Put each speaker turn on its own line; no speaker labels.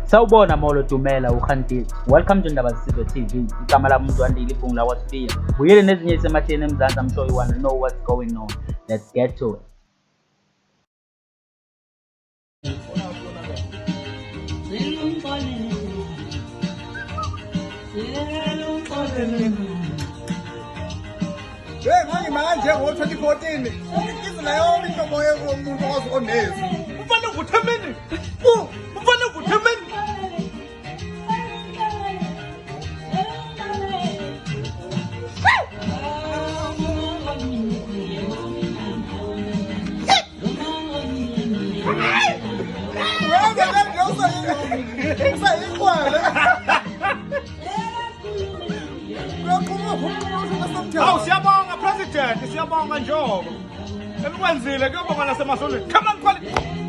Sawubona Molo Dumela uKhanti. Welcome to Ndaba Zisizwe TV. Igama lami uMzwandile Ibhungu lakwaSibiya. Uyele nezinye ezisematheni eMzansi. I'm sure you want to know what's going on. Let's get to it.
Manje manje ngo-2014 izina yonke inhlobo yomuntu onezi kufanele ukuthemeni kufanele ukuthemeni
Awu siyabonga president, siyabonga njobo. Enikwenzile kuyobonga nasemasonweni. Come on quality.